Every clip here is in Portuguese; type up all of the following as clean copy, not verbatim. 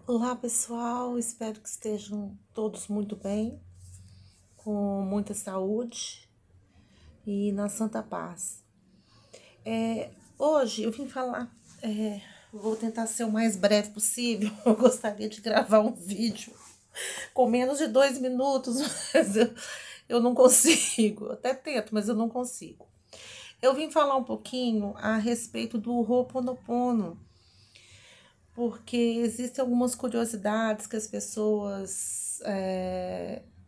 Olá pessoal, espero que estejam todos muito bem, com muita saúde e na santa paz. Hoje eu vim falar, vou tentar ser o mais breve possível. Eu gostaria de gravar um vídeo com menos de 2 minutos, mas eu não consigo. Até tento, mas eu não consigo. Eu vim falar um pouquinho a respeito do Ho'oponopono, porque existem algumas curiosidades que as pessoas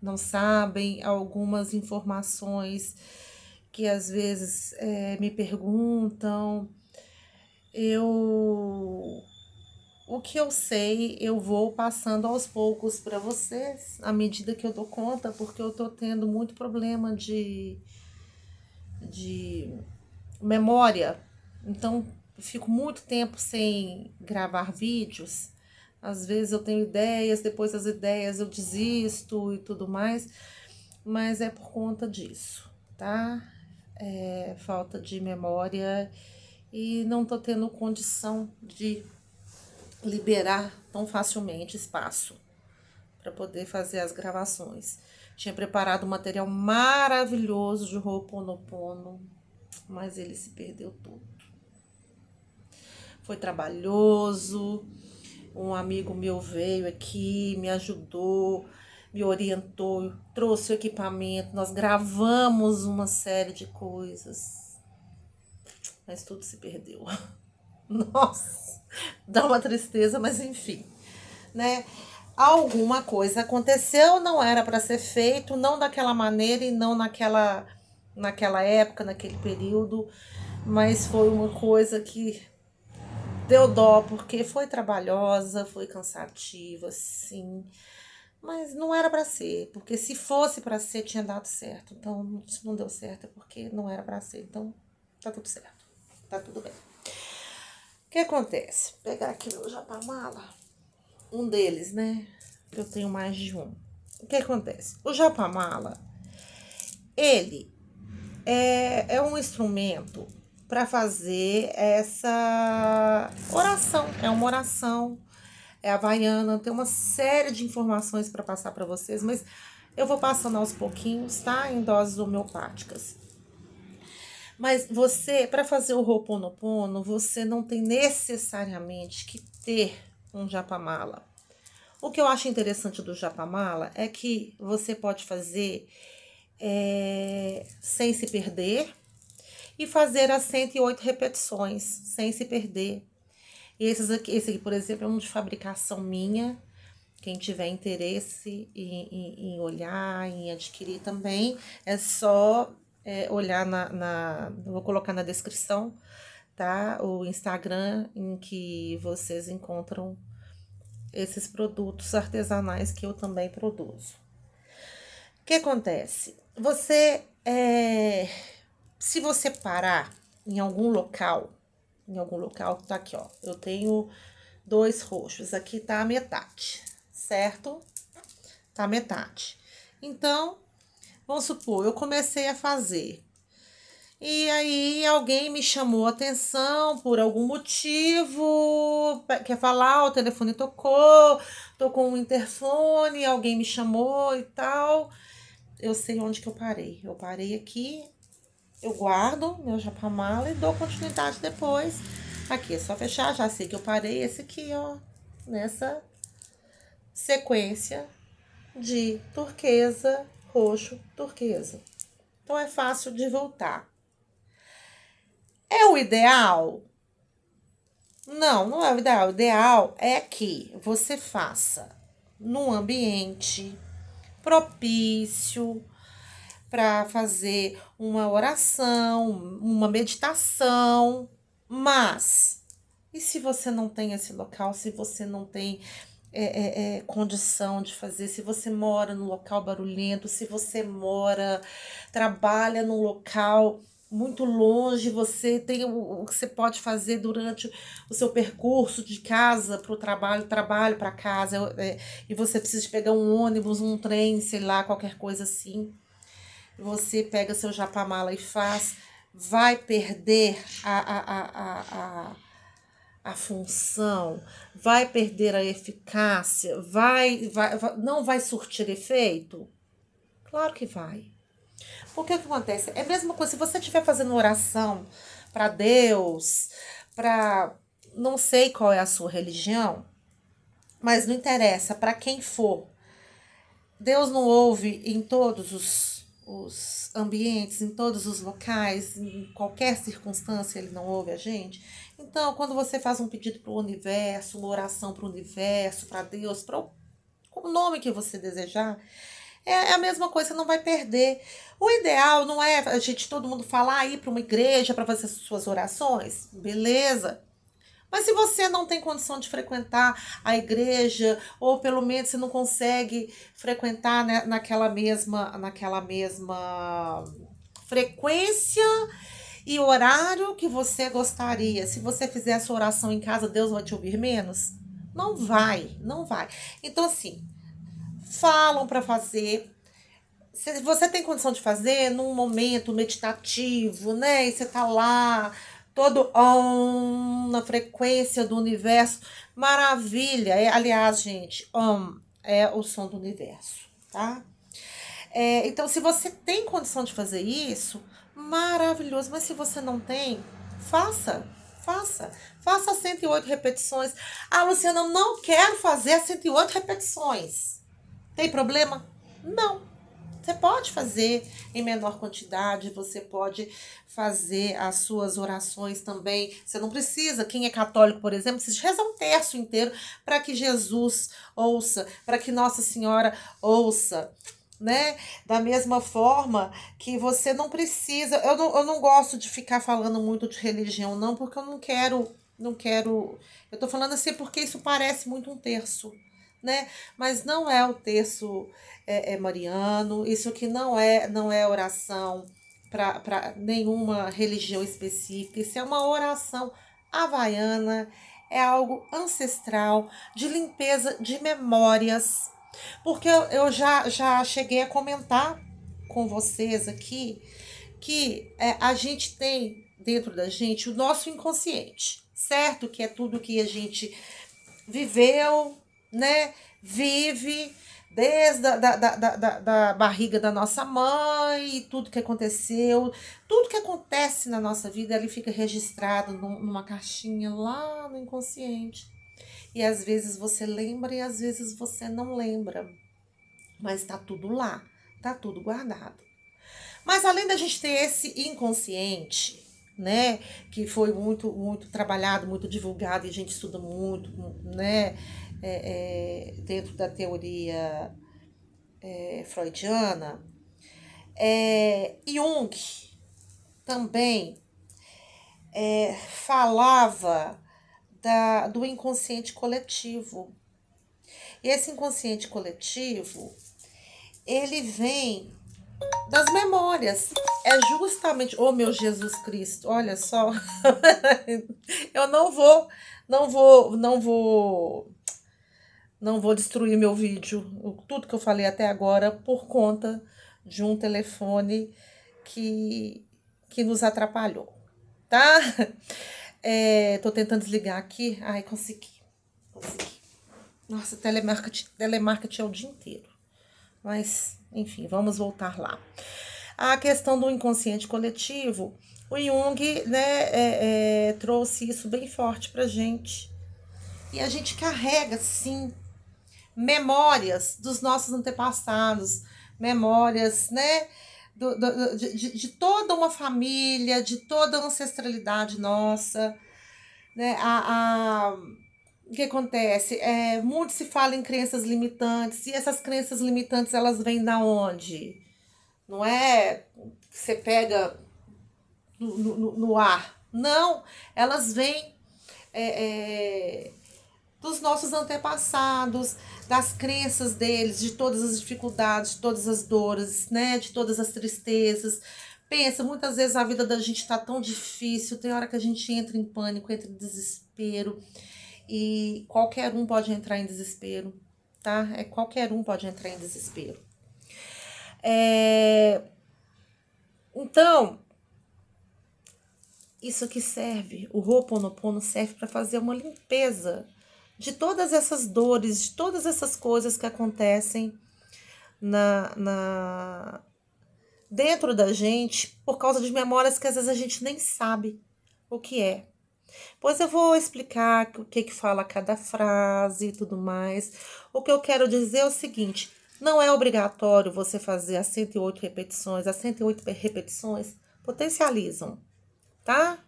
não sabem, algumas informações que às vezes me perguntam. Eu, o que eu sei, eu vou passando aos poucos para vocês, à medida que eu dou conta, porque eu tô tendo muito problema de memória. Então, eu fico muito tempo sem gravar vídeos. Às vezes eu tenho ideias, depois das ideias eu desisto e tudo mais, mas é por conta disso, tá? Falta de memória e não tô tendo condição de liberar tão facilmente espaço para poder fazer as gravações. Tinha preparado um material maravilhoso de Ho'oponopono, mas ele se perdeu tudo. Foi trabalhoso. Um amigo meu veio aqui, me ajudou, me orientou, trouxe o equipamento, nós gravamos uma série de coisas, mas tudo se perdeu. Nossa, dá uma tristeza, mas enfim, né? Alguma coisa aconteceu, não era para ser feito, não daquela maneira e não naquela época, naquele período, mas foi uma coisa que deu dó, porque foi trabalhosa, foi cansativa, sim. Mas não era para ser, porque se fosse para ser, tinha dado certo. Então, se não deu certo é porque não era para ser. Então, tá tudo certo. Tá tudo bem. O que acontece? Vou pegar aqui meu japamala. Um deles, né? Eu tenho mais de um. O que acontece? O japamala, ele é um instrumento para fazer essa oração. É uma oração, é havaiana, tem uma série de informações para passar para vocês, mas eu vou passando aos pouquinhos, tá? Em doses homeopáticas. Mas você, para fazer o Ho'oponopono, você não tem necessariamente que ter um japamala. O que eu acho interessante do japamala é que você pode fazer sem se perder e fazer as 108 repetições sem se perder. E esse aqui, por exemplo, é um de fabricação minha. Quem tiver interesse em olhar, em adquirir também, é só olhar vou colocar na descrição, tá? O Instagram em que vocês encontram esses produtos artesanais que eu também produzo. O que acontece? Se você parar em algum local, tá aqui, ó. Eu tenho 2 roxos, aqui tá a metade, certo? Tá a metade. Então, vamos supor, eu comecei a fazer. E aí alguém me chamou a atenção por algum motivo, quer falar, o telefone tocou um interfone, alguém me chamou e tal. Eu sei onde que eu parei. Eu parei aqui, eu guardo meu japamala e dou continuidade depois. Aqui é só fechar, já sei que eu parei esse aqui, ó, nessa sequência de turquesa, roxo, turquesa. Então é fácil de voltar. É o ideal? Não, não é o ideal. O ideal é que você faça num ambiente propício para fazer uma oração, uma meditação. Mas, e se você não tem esse local, se você não tem condição de fazer, se você mora num local barulhento, se você trabalha num local muito longe, você tem o que você pode fazer durante o seu percurso de casa para o trabalho para casa, e você precisa pegar um ônibus, um trem, sei lá, qualquer coisa assim. Você pega seu japamala e faz, vai perder a função, vai perder a eficácia, não vai surtir efeito? Claro que vai. Porque o que acontece? É a mesma coisa, se você estiver fazendo oração para Deus, para não sei qual é a sua religião, mas não interessa, para quem for. Deus não ouve em todos os ambientes, em todos os locais, em qualquer circunstância ele não ouve a gente. Então, quando você faz um pedido para o universo, uma oração para o universo, para Deus, para o nome que você desejar, é a mesma coisa, você não vai perder. O ideal não é a gente, todo mundo falar, ir para uma igreja para fazer suas orações, beleza. Mas se você não tem condição de frequentar a igreja, ou pelo menos você não consegue frequentar, né, naquela mesma frequência e horário que você gostaria, se você fizer a sua oração em casa, Deus vai te ouvir menos? Não vai, não vai. Então, assim, falam para fazer. Se você tem condição de fazer num momento meditativo, né? E você tá lá, todo na frequência do universo, maravilha. Aliás, gente, é o som do universo, tá? Então, se você tem condição de fazer isso, maravilhoso. Mas se você não tem, faça, faça. Faça 108 repetições. Ah, Luciana, eu não quero fazer 108 repetições. Tem problema? Não. Você pode fazer em menor quantidade, você pode fazer as suas orações também. Você não precisa, quem é católico, por exemplo, precisa rezar um terço inteiro para que Jesus ouça, para que Nossa Senhora ouça, né? Da mesma forma que você não precisa. Eu não gosto de ficar falando muito de religião, não, porque eu não quero. Eu tô falando assim porque isso parece muito um terço, né? Mas não é o terço mariano, isso aqui não é oração para nenhuma religião específica, isso é uma oração havaiana, é algo ancestral, de limpeza de memórias, porque eu já cheguei a comentar com vocês aqui que a gente tem dentro da gente o nosso inconsciente, certo? Que é tudo que a gente viveu, né? Vive desde da barriga da nossa mãe, tudo que aconteceu, tudo que acontece na nossa vida, ele fica registrado numa caixinha lá no inconsciente. E às vezes você lembra e às vezes você não lembra. Mas tá tudo lá, tá tudo guardado. Mas além da gente ter esse inconsciente, né, que foi muito, muito trabalhado, muito divulgado e a gente estuda muito, né, dentro da teoria freudiana, Jung também falava do inconsciente coletivo. E esse inconsciente coletivo, ele vem das memórias. É justamente, oh meu Jesus Cristo, olha só, eu não vou destruir meu vídeo, tudo que eu falei até agora, por conta de um telefone que nos atrapalhou, tá? Tô tentando desligar aqui. Ai, consegui. Nossa, telemarketing é o dia inteiro. Mas, enfim, vamos voltar lá. A questão do inconsciente coletivo, o Jung, né, trouxe isso bem forte pra gente. E a gente carrega, sim, memórias dos nossos antepassados, memórias, né, de toda uma família, de toda a ancestralidade nossa, né, o que acontece? Muito se fala em crenças limitantes, e essas crenças limitantes, elas vêm da onde? Não é que você pega no ar. Não, elas vêm dos nossos antepassados, das crenças deles, de todas as dificuldades, de todas as dores, né? De todas as tristezas. Pensa, muitas vezes a vida da gente tá tão difícil, tem hora que a gente entra em pânico, entra em desespero. E qualquer um pode entrar em desespero, tá? Qualquer um pode entrar em desespero. Então, Isso aqui serve, o Ho'oponopono serve para fazer uma limpeza de todas essas dores, de todas essas coisas que acontecem dentro da gente por causa de memórias que às vezes a gente nem sabe o que é. Pois eu vou explicar o que fala cada frase e tudo mais. O que eu quero dizer é o seguinte: não é obrigatório você fazer as 108 repetições. As 108 repetições potencializam, tá?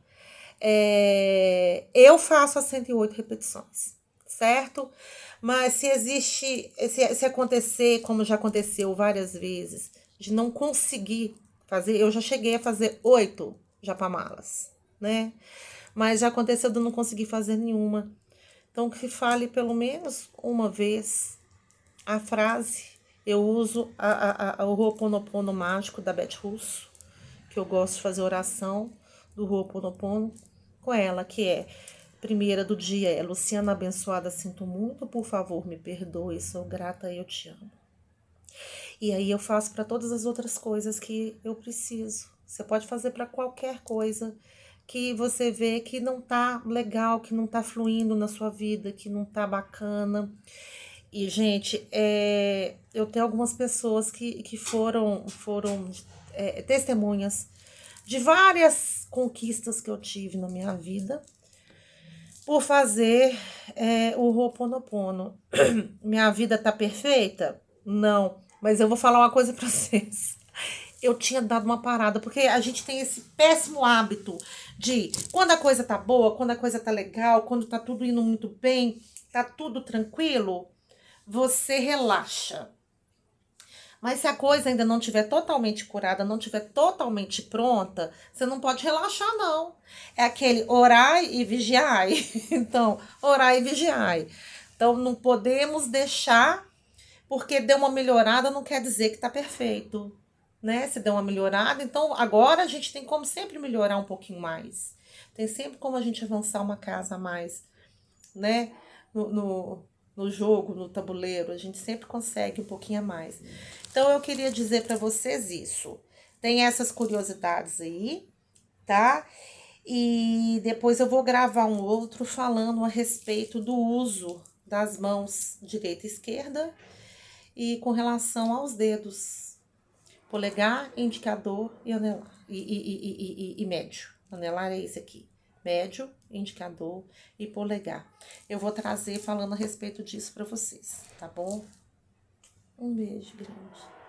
Eu faço as 108 repetições, certo? Mas se acontecer, como já aconteceu várias vezes, de não conseguir fazer, eu já cheguei a fazer 8 japamalas, né? Mas já aconteceu de eu não conseguir fazer nenhuma. Então, que fale pelo menos uma vez a frase. Eu uso o Ho'oponopono mágico da Beth Russo, que eu gosto de fazer oração do Ho'oponopono com ela, que é: primeira do dia é: Luciana abençoada, sinto muito, por favor, me perdoe, sou grata, eu te amo. E aí eu faço para todas as outras coisas que eu preciso. Você pode fazer para qualquer coisa que você vê que não tá legal, que não tá fluindo na sua vida, que não tá bacana. E, gente, eu tenho algumas pessoas que foram testemunhas de várias conquistas que eu tive na minha vida por fazer o Ho'oponopono. Minha vida tá perfeita? Não. Mas eu vou falar uma coisa pra vocês. Eu tinha dado uma parada, porque a gente tem esse péssimo hábito de, quando a coisa tá boa, quando a coisa tá legal, quando tá tudo indo muito bem, tá tudo tranquilo, você relaxa. Mas se a coisa ainda não estiver totalmente curada, não estiver totalmente pronta, você não pode relaxar, não. É aquele orai e vigiai. Então, orai e vigiai. Então, não podemos deixar, porque deu uma melhorada, não quer dizer que tá perfeito, né? Se deu uma melhorada, então agora a gente tem como sempre melhorar um pouquinho mais. Tem sempre como a gente avançar uma casa a mais, né? No jogo, no tabuleiro, a gente sempre consegue um pouquinho a mais. Então eu queria dizer para vocês isso. Tem essas curiosidades aí, tá? E depois eu vou gravar um outro falando a respeito do uso das mãos direita e esquerda e com relação aos dedos, polegar, indicador e anelar e médio. Anelar é esse aqui, médio, indicador e polegar. Eu vou trazer falando a respeito disso para vocês, tá bom? Um beijo grande.